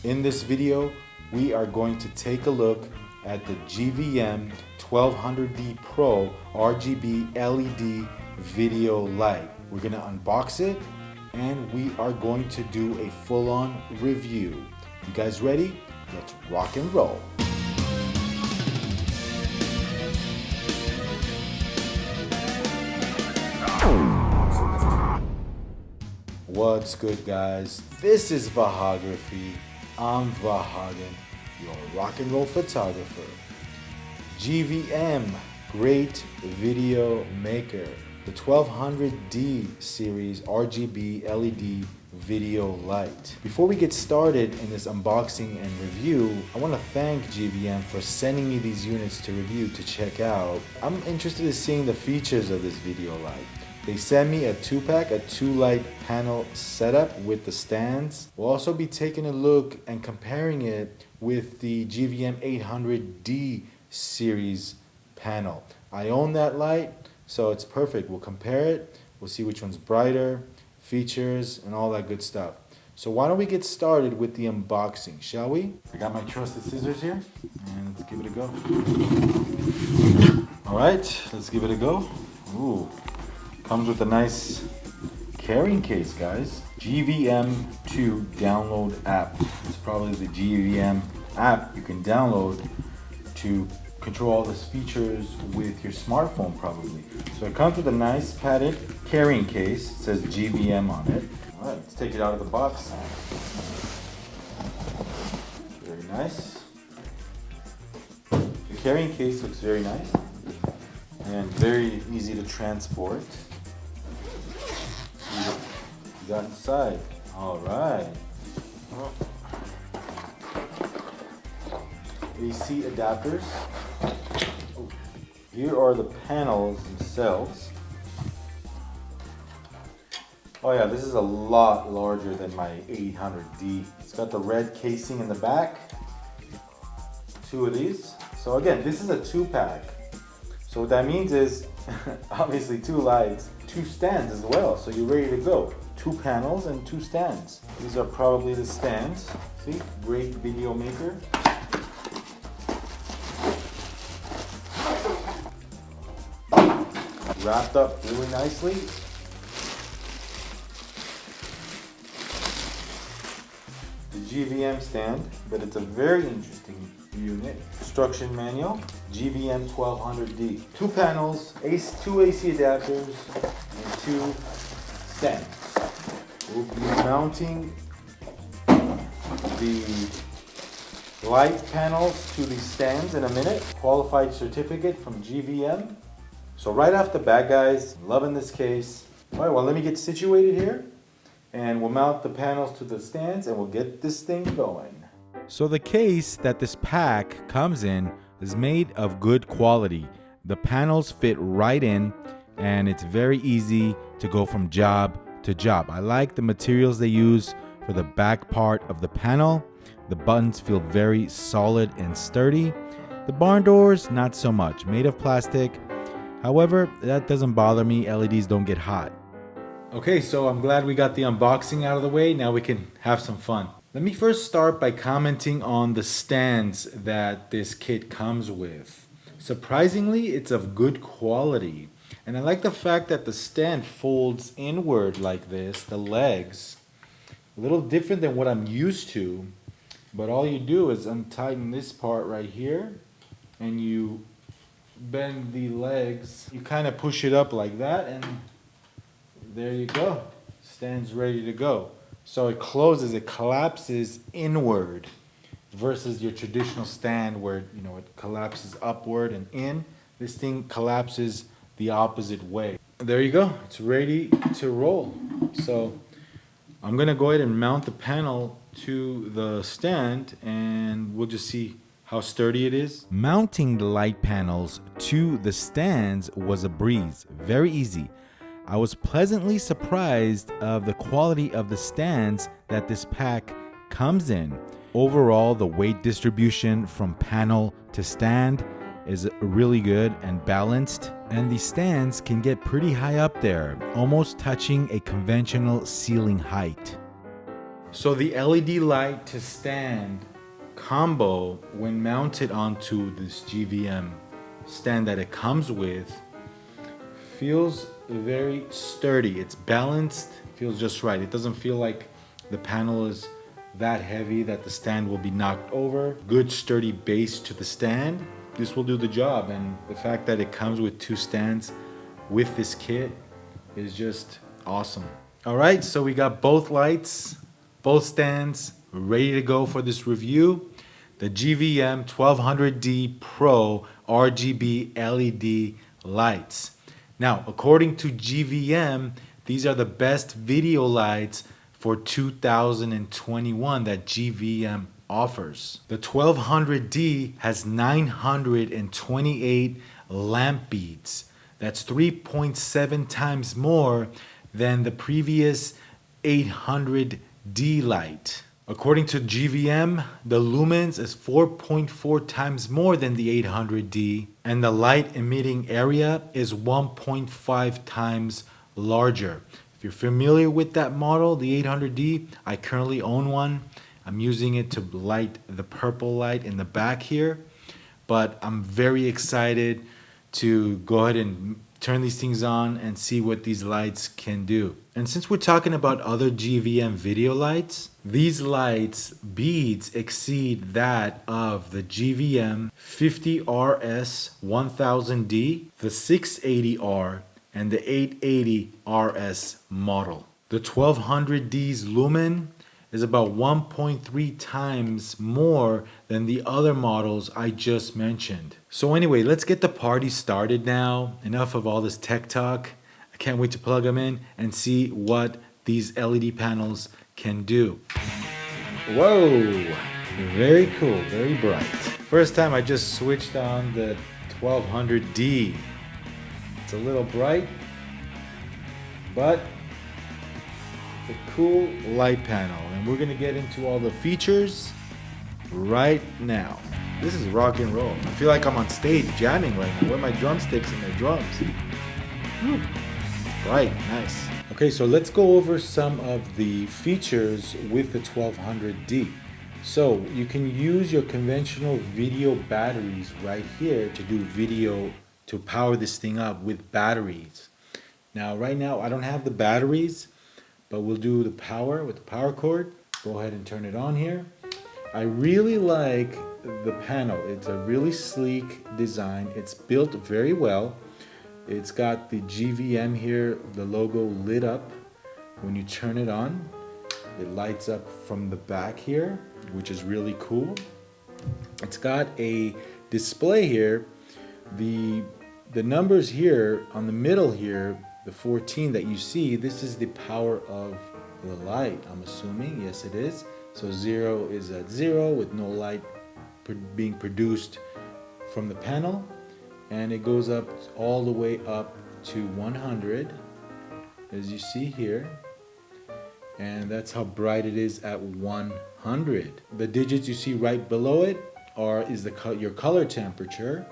In this video, we are going to take a look at the GVM-1200D Pro RGB LED video light. We're going to unbox it and we are going to do a full-on review. You guys ready? Let's rock and roll. What's good, guys? This is Vahagraphy. I'm Vahagan, your rock and roll photographer. GVM, great video maker. The 1200D series RGB LED video light. Before we get started in this unboxing and review, I want to thank GVM for sending me these units to review to check out. I'm interested in seeing the features of this video light. They sent me a 2-pack, a 2-light panel setup with the stands. We'll also be taking a look and comparing it with the GVM-800D series panel. I own that light, so it's perfect. We'll compare it, we'll see which one's brighter, features, and all that good stuff. So why don't we get started with the unboxing, shall we? I got my trusted scissors here, and let's give it a go. All right, let's give it a go. Ooh. Comes with a nice carrying case, guys. GVM2 download app. It's probably the GVM app you can download to control all these features with your smartphone, probably. So it comes with a nice padded carrying case. It says GVM on it. All right, let's take it out of the box. Very nice. The carrying case looks very nice and very easy to transport. Got inside. All right. AC adapters. Oh. Here are the panels themselves. Oh yeah, this is a lot larger than my 800D. It's got the red casing in the back. 2 of these. So again, this is a 2-pack. So what that means is, obviously 2 lights, 2 stands as well. So you're ready to go. 2 panels and 2 stands. These are probably the stands. See, great video maker. Wrapped up really nicely. The GVM stand, but it's a very interesting unit. Instruction manual, GVM-1200D. 2 panels, 2 AC adapters, and 2 stands. We'll be mounting the light panels to the stands in a minute. Qualified certificate from GVM. So right off the bat, guys, I'm loving this case. All right, well, let me get situated here and we'll mount the panels to the stands and we'll get this thing going. So the case that this pack comes in is made of good quality. The panels fit right in and it's very easy to go from job to job. I like the materials they use for the back part of the panel. The buttons feel very solid and sturdy. The barn doors, not so much, made of plastic. However, that doesn't bother me. LEDs don't get hot. Okay, so I'm glad we got the unboxing out of the way. Now we can have some fun. Let me first start by commenting on the stands that this kit comes with. Surprisingly, it's of good quality. And I like the fact that the stand folds inward like this, the legs. A little different than what I'm used to. But all you do is untighten this part right here. And you bend the legs. You kind of push it up like that. And there you go. Stand's ready to go. So it closes, it collapses inward. Versus your traditional stand where, you know, it collapses upward and in. This thing collapses the opposite way. There you go, it's ready to roll. So I'm gonna go ahead and mount the panel to the stand and we'll just see how sturdy it is. Mounting the light panels to the stands was a breeze, very easy. I was pleasantly surprised of the quality of the stands that this pack comes in. Overall, the weight distribution from panel to stand is really good and balanced, and the stands can get pretty high up there, almost touching a conventional ceiling height. So the LED light to stand combo, when mounted onto this GVM stand that it comes with, feels very sturdy. It's balanced, feels just right. It doesn't feel like the panel is that heavy that the stand will be knocked over. Good sturdy base to the stand. This will do the job, and the fact that it comes with two stands with this kit is just awesome. All right, so we got both lights, both stands ready to go for this review. The GVM-1200D Pro RGB LED lights. Now, according to GVM, these are the best video lights for 2021 that GVM offers. The 1200D has 928 lamp beats. That's 3.7 times more than the previous 800D light. According to GVM, the lumens is 4.4 times more than the 800D, and the light emitting area is 1.5 times larger. If you're familiar with that model, the 800D, I currently own one. I'm using it to light the purple light in the back here, but I'm very excited to go ahead and turn these things on and see what these lights can do. And since we're talking about other GVM video lights, these lights beads exceed that of the GVM 50RS 1000D, the 680R, and the 880RS model. The 1200D's lumen is about 1.3 times more than the other models I just mentioned. So anyway, let's get the party started now. Enough of all this tech talk. I can't wait to plug them in and see what these LED panels can do. Whoa, very cool, very bright. First time I just switched on the 1200D. It's a little bright, but a cool light panel, and we're gonna get into all the features right now. This is rock and roll. I feel like I'm on stage jamming right now with my drumsticks and my drums. Whew. Right, nice. Okay, so let's go over some of the features with the 1200D. So you can use your conventional video batteries right here to do video, to power this thing up with batteries. Now, right now I don't have the batteries, but we'll do the power with the power cord. Go ahead and turn it on here. I really like the panel. It's a really sleek design. It's built very well. It's got the GVM here, the logo lit up. When you turn it on, it lights up from the back here, which is really cool. It's got a display here. The numbers here on the middle here, the 14 that you see, this is the power of the light, I'm assuming. Yes, it is. So 0 is at 0 with no light being produced from the panel. And it goes up all the way up to 100, as you see here. And that's how bright it is at 100. The digits you see right below it is your color temperature.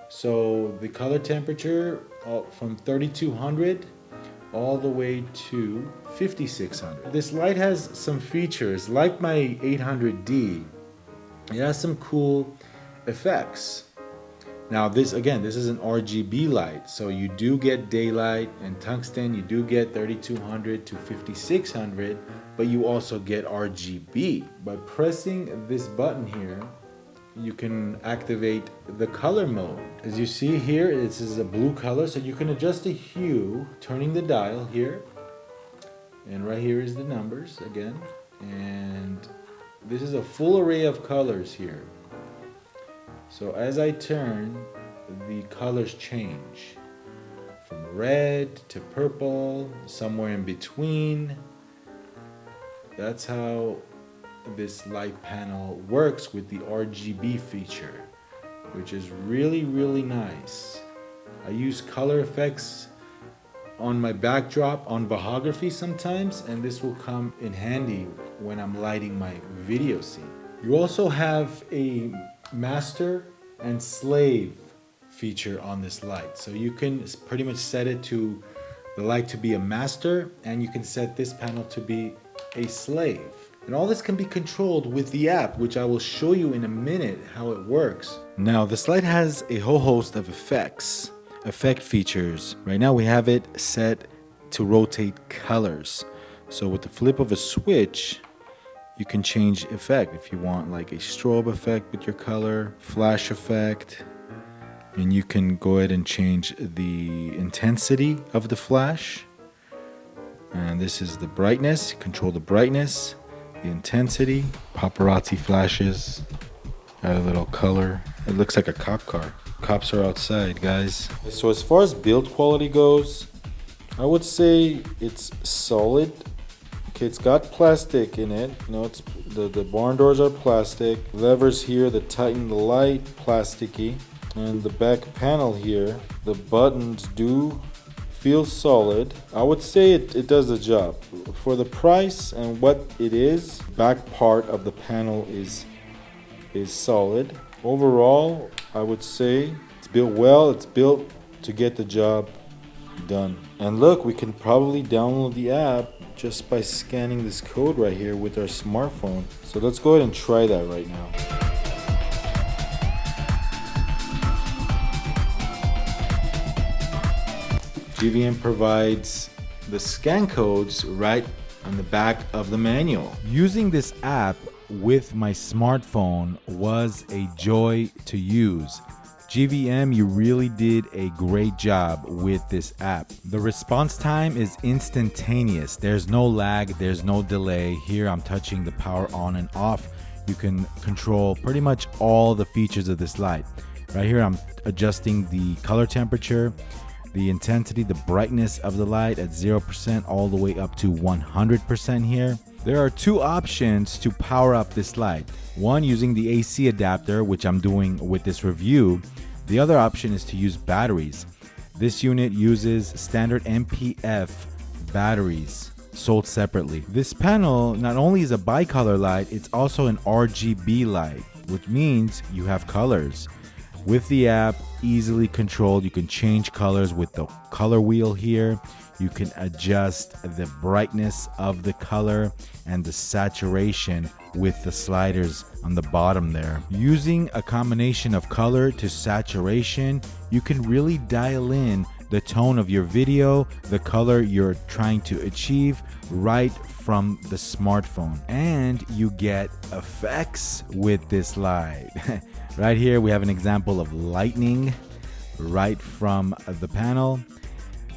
So the color temperature from 3200 all the way to 5600. This light has some features like my 800D. It has some cool effects. Now this is an RGB light, so you do get daylight and tungsten. You do get 3200 to 5600, but you also get RGB. By pressing this button here, you can activate the color mode. As you see here, this is a blue color, so you can adjust the hue, turning the dial here. And right here is the numbers again. And this is a full array of colors here. So as I turn, the colors change from red to purple, somewhere in between. That's how this light panel works with the RGB feature, which is really, really nice. I use color effects on my backdrop on Vahagraphy sometimes, and this will come in handy when I'm lighting my video scene. You also have a master and slave feature on this light, so you can pretty much set it to the light to be a master, and you can set this panel to be a slave. And all this can be controlled with the app, which I will show you in a minute how it works. Now, this light has a whole host of effect features. Right now we have it set to rotate colors. So with the flip of a switch, you can change effect if you want, like a strobe effect with your color, flash effect, and you can go ahead and change the intensity of the flash. And this is the brightness, control the brightness, the intensity, paparazzi flashes, add a little color. It looks like a cop car. Cops are outside, guys. So as far as build quality goes, I would say it's solid. Okay, it's got plastic in it. You know, it's the barn doors are plastic. Levers here that tighten the light, plasticky. And the back panel here, the buttons do feel solid. I would say it does the job. For the price and what it is, back part of the panel is solid. Overall, I would say it's built well. It's built to get the job done. And look, we can probably download the app just by scanning this code right here with our smartphone. So let's go ahead and try that right now. GVM provides the scan codes right on the back of the manual. Using this app with my smartphone was a joy to use. GVM, you really did a great job with this app. The response time is instantaneous. There's no lag, there's no delay. Here I'm touching the power on and off. You can control pretty much all the features of this light. Right here I'm adjusting the color temperature, the intensity, the brightness of the light at 0% all the way up to 100% here. There are two options to power up this light. One, using the AC adapter, which I'm doing with this review. The other option is to use batteries. This unit uses standard MPF batteries sold separately. This panel not only is a bicolor light, it's also an RGB light, which means you have colors. With the app, easily controlled, you can change colors with the color wheel here. You can adjust the brightness of the color and the saturation with the sliders on the bottom there. Using a combination of color to saturation, you can really dial in the tone of your video, the color you're trying to achieve right from the smartphone. And you get effects with this light. Right here we have an example of lightning right from the panel.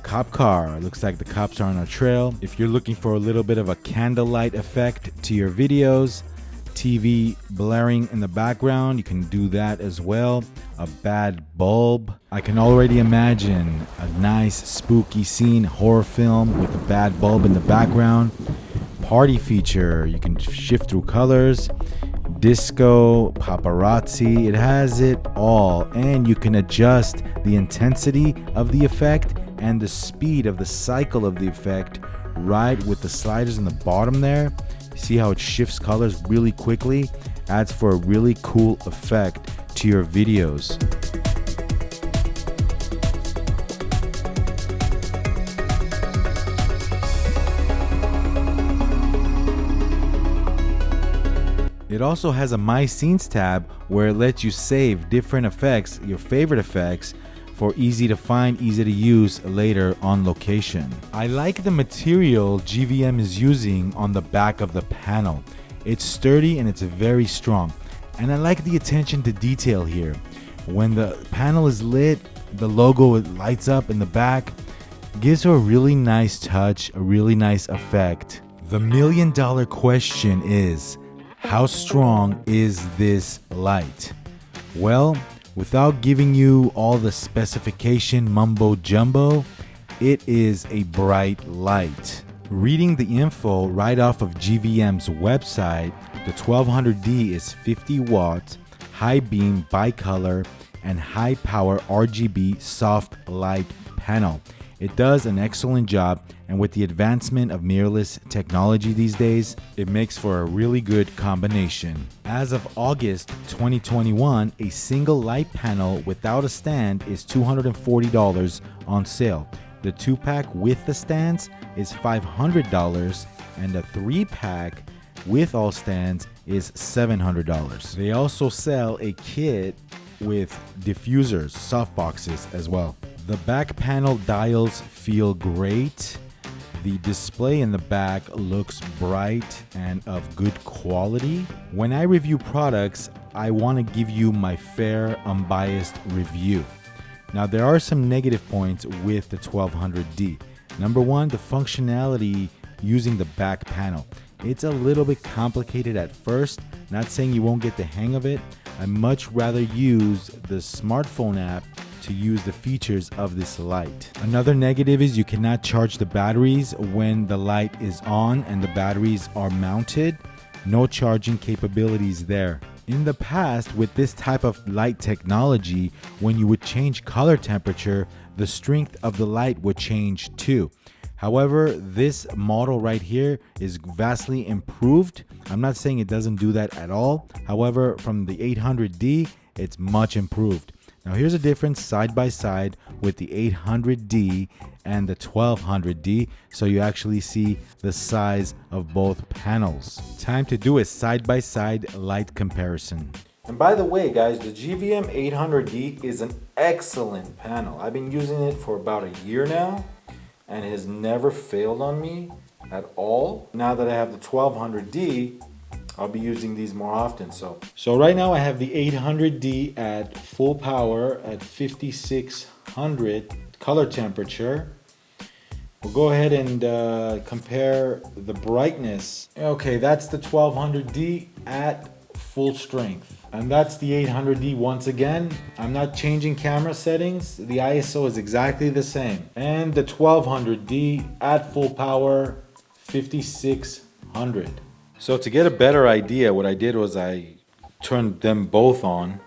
Cop car, looks like the cops are on a trail. If you're looking for a little bit of a candlelight effect to your videos, TV blaring in the background, you can do that as well. A bad bulb. I can already imagine a nice spooky scene, horror film with a bad bulb in the background. Party feature, you can shift through colors. Disco, paparazzi, it has it all. And you can adjust the intensity of the effect and the speed of the cycle of the effect right with the sliders in the bottom there. See how it shifts colors really quickly? Adds for a really cool effect to your videos. It also has a My Scenes tab where it lets you save different effects, your favorite effects, for easy to find, easy to use later on location. I like the material GVM is using on the back of the panel. It's sturdy and it's very strong. And I like the attention to detail here. When the panel is lit, the logo lights up in the back, gives her a really nice touch, a really nice effect. The million-dollar question is, how strong is this light? Well, without giving you all the specification mumbo jumbo, it is a bright light. Reading the info right off of GVM's website, the 1200D is 50 watt, high beam bicolor, and high power RGB soft light panel. It does an excellent job, and with the advancement of mirrorless technology these days, it makes for a really good combination. As of August 2021, a single light panel without a stand is $240 on sale. The 2-pack with the stands is $500, and a 3-pack with all stands is $700. They also sell a kit with diffusers, softboxes as well. The back panel dials feel great. The display in the back looks bright and of good quality. When I review products, I want to give you my fair, unbiased review. Now, there are some negative points with the 1200D. Number one, the functionality using the back panel. It's a little bit complicated at first. Not saying you won't get the hang of it. I much rather use the smartphone app to use the features of this light. Another negative is you cannot charge the batteries when the light is on and the batteries are mounted. No charging capabilities there. In the past, with this type of light technology, when you would change color temperature, the strength of the light would change too. However, this model right here is vastly improved. I'm not saying it doesn't do that at all. However, from the 800D, it's much improved. Now here's a difference side by side with the 800D and the 1200D, so you actually see the size of both panels. Time to do a side by side light comparison. And by the way, guys, the GVM-800D is an excellent panel. I've been using it for about a year now, and it has never failed on me at all. Now that I have the 1200D, I'll be using these more often. So right now I have the 800D at full power at 5600 color temperature. We'll go ahead and compare the brightness. Okay, that's the 1200D at full strength. And that's the 800D once again. I'm not changing camera settings. The ISO is exactly the same. And the 1200D at full power, 5600. So to get a better idea, what I did was I turned them both on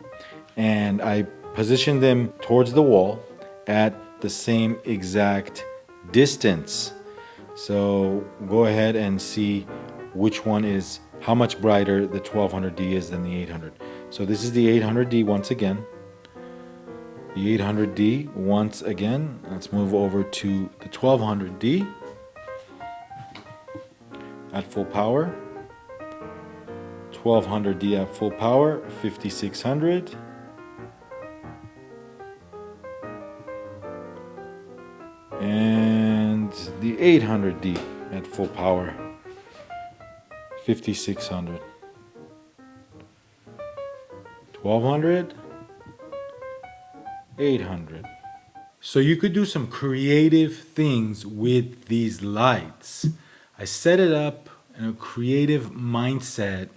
and I positioned them towards the wall at the same exact distance. So go ahead and see which one is, how much brighter the 1200D is than the 800. So this is the 800D once again. The 800D once again. Let's move over to the 1200D at full power. 1200D at full power, 5600. And the 800D at full power, 5600. 1200, 800. So you could do some creative things with these lights. I set it up in a creative mindset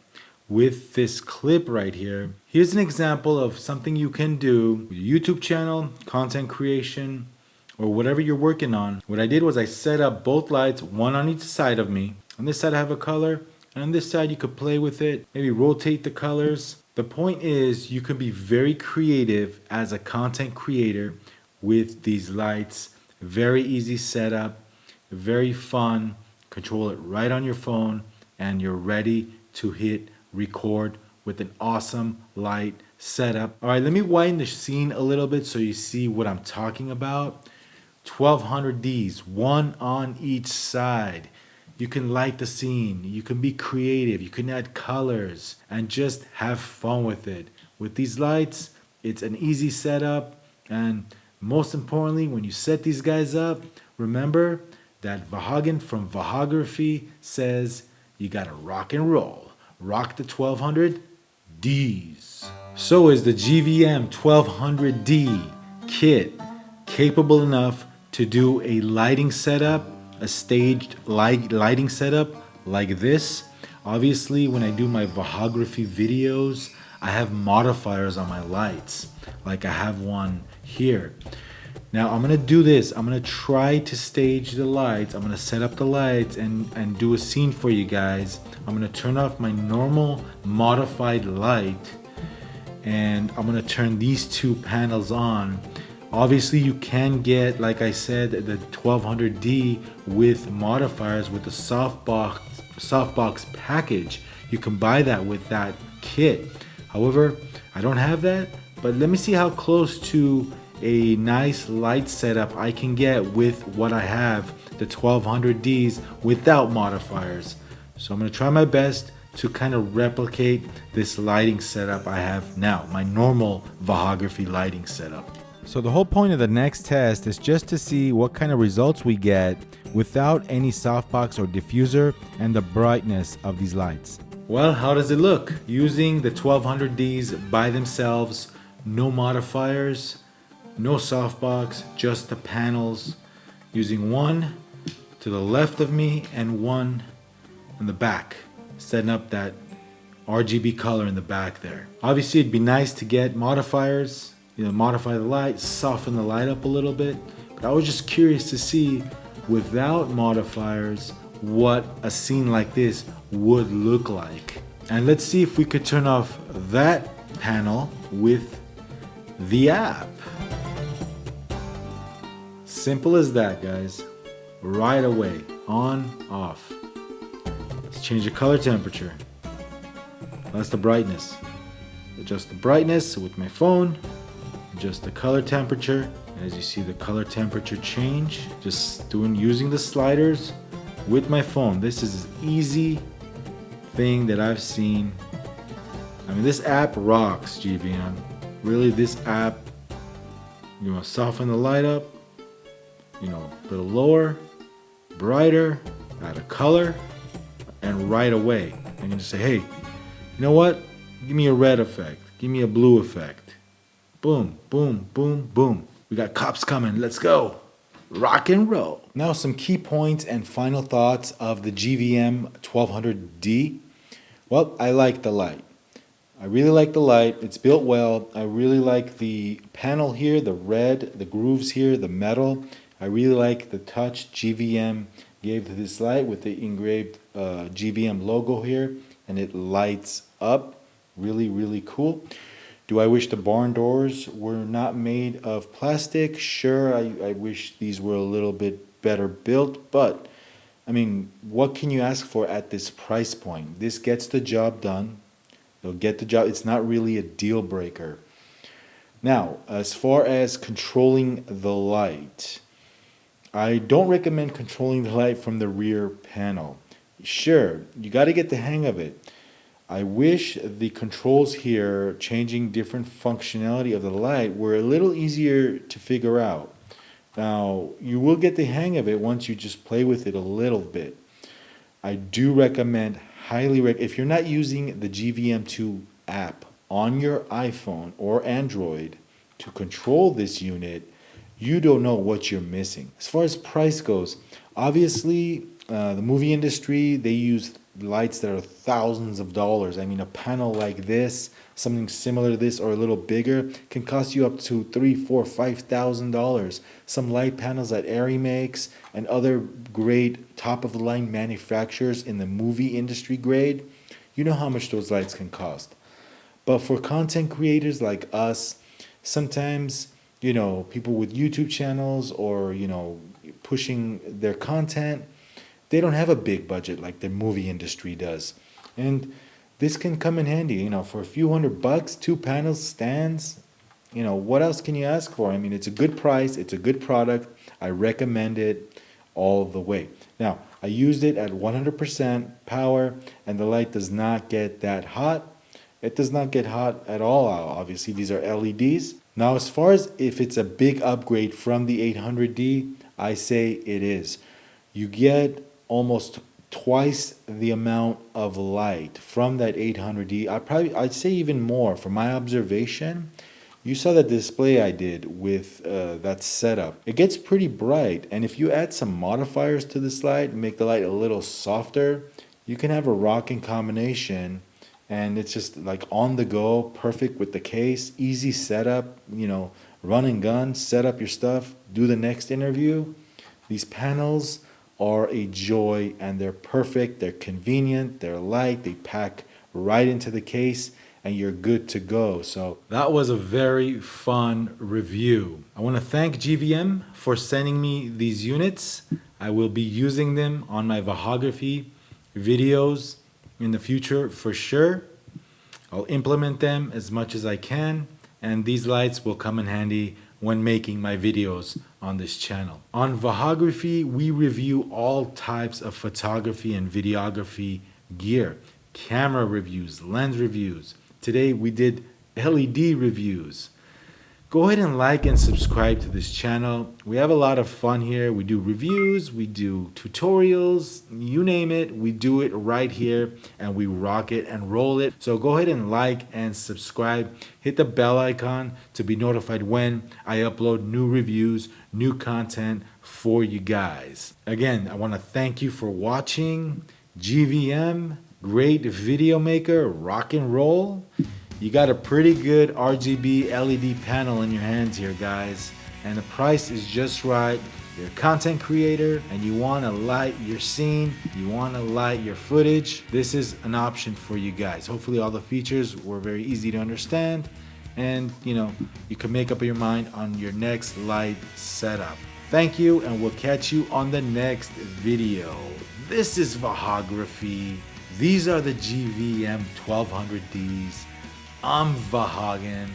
with this clip right here. Here's an example of something you can do with your YouTube channel, content creation, or whatever you're working on. What I did was I set up both lights, one on each side of me. On this side I have a color, and on this side you could play with it, maybe rotate the colors. The point is you can be very creative as a content creator with these lights. Very easy setup, very fun. Control it right on your phone and you're ready to hit record with an awesome light setup. All right, let me widen the scene a little bit so you see what I'm talking about. 1200Ds, one on each side. You can light the scene, you can be creative, you can add colors and just have fun with it. With these lights, it's an easy setup, and most importantly, when you set these guys up, remember that Vahagan from Vahagraphy says you gotta rock and roll. Rock the 1200Ds. So is the GVM-1200D kit capable enough to do a lighting setup, a staged lighting setup like this? Obviously, when I do my Vahagraphy videos, I have modifiers on my lights, like I have one here. Now I'm gonna do this. I'm gonna try to stage the lights. I'm gonna set up the lights and do a scene for you guys. I'm gonna turn off my normal modified light and I'm gonna turn these two panels on. Obviously you can get, like I said, the 1200D with modifiers with the softbox package. You can buy that with that kit. However, I don't have that, but let me see how close to a nice light setup I can get with what I have, the 1200Ds without modifiers. So I'm going to try my best to kind of replicate this lighting setup I have now, my normal Vahagraphy lighting setup. So the whole point of the next test is just to see what kind of results we get without any softbox or diffuser and the brightness of these lights. Well, how does it look? Using the 1200Ds by themselves, no modifiers, no softbox, just the panels, using one to the left of me and one in the back, setting up that RGB color in the back there. Obviously it'd be nice to get modifiers, modify the light, soften the light up a little bit, but I was just curious to see without modifiers what a scene like this would look like. And let's see if we could turn off that panel with the app. Simple as that, guys. Right away, on, off. Let's change the color temperature. That's the brightness. Adjust the brightness with my phone. Adjust the color temperature. As you see the color temperature change, just using the sliders with my phone. This is an easy thing that I've seen. I mean, this app rocks, GVM. Really, this app, soften the light up, a little lower, brighter, add a color, and right away, I can just say, hey, you know what? Give me a red effect. Give me a blue effect. Boom, boom, boom, boom. We got cops coming. Let's go. Rock and roll. Now some key points and final thoughts of the GVM-1200D. Well, I like the light. I really like the light. It's built well. I really like the panel here, the red, the grooves here, the metal. I really like the touch GVM gave to this light with the engraved GVM logo here, and it lights up. Really, really cool. Do I wish the barn doors were not made of plastic? Sure, I wish these were a little bit better built, but I mean, what can you ask for at this price point? This gets the job done. It'll get the job. It's not really a deal breaker. Now, as far as controlling the light, I don't recommend controlling the light from the rear panel. Sure, you got to get the hang of it. I wish the controls here, changing different functionality of the light, were a little easier to figure out. Now, you will get the hang of it once you just play with it a little bit. I do recommend, if you're not using the GVM2 app on your iPhone or Android to control this unit, you don't know what you're missing. As far as price goes, obviously the movie industry, they use lights that are thousands of dollars. I mean, a panel like this, something similar to this or a little bigger, can cost you up to $3,000, $4,000, $5,000. Some light panels that Arri makes and other great top-of-the-line manufacturers in the movie industry grade, you know how much those lights can cost. But for content creators like us, sometimes, people with YouTube channels or, pushing their content, they don't have a big budget like the movie industry does. And this can come in handy, for a few $100, 2 panels, stands, what else can you ask for? I mean, it's a good price, it's a good product. I recommend it all the way. Now, I used it at 100% power and the light does not get that hot. It does not get hot at all, obviously. These are LEDs. Now, as far as if it's a big upgrade from the 800D, I say it is. You get almost twice the amount of light from that 800D. I'd say even more. From my observation, you saw the display I did with that setup. It gets pretty bright, and if you add some modifiers to this light, make the light a little softer, you can have a rockin' combination, and it's just like on the go, perfect with the case, easy setup, run and gun, set up your stuff, do the next interview. These panels are a joy and they're perfect, they're convenient, they're light, they pack right into the case and you're good to go. So that was a very fun review. I want to thank GVM for sending me these units. I will be using them on my Vahagraphy videos in the future for sure. I'll implement them as much as I can, and these lights will come in handy when making my videos on this channel. On Vahagraphy, we review all types of photography and videography gear, camera reviews, lens reviews. Today we did LED reviews. Go ahead and like and subscribe to this channel. We have a lot of fun here. We do reviews, we do tutorials, you name it, we do it right here and we rock it and roll it. So go ahead and like and subscribe. Hit the bell icon to be notified when I upload new reviews, new content for you guys. Again, I want to thank you for watching. GVM, great video maker, rock and roll. You got a pretty good RGB LED panel in your hands here, guys, and the price is just right. You're a content creator and you want to light your scene, you want to light your footage. This is an option for you guys. Hopefully all the features were very easy to understand, and you can make up your mind on your next light setup. Thank you, and we'll catch you on the next video. This is Vahagraphy. These are the GVM-1200Ds. I'm Vahagan,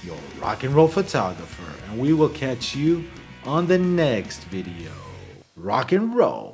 your rock and roll photographer, and we will catch you on the next video. Rock and roll.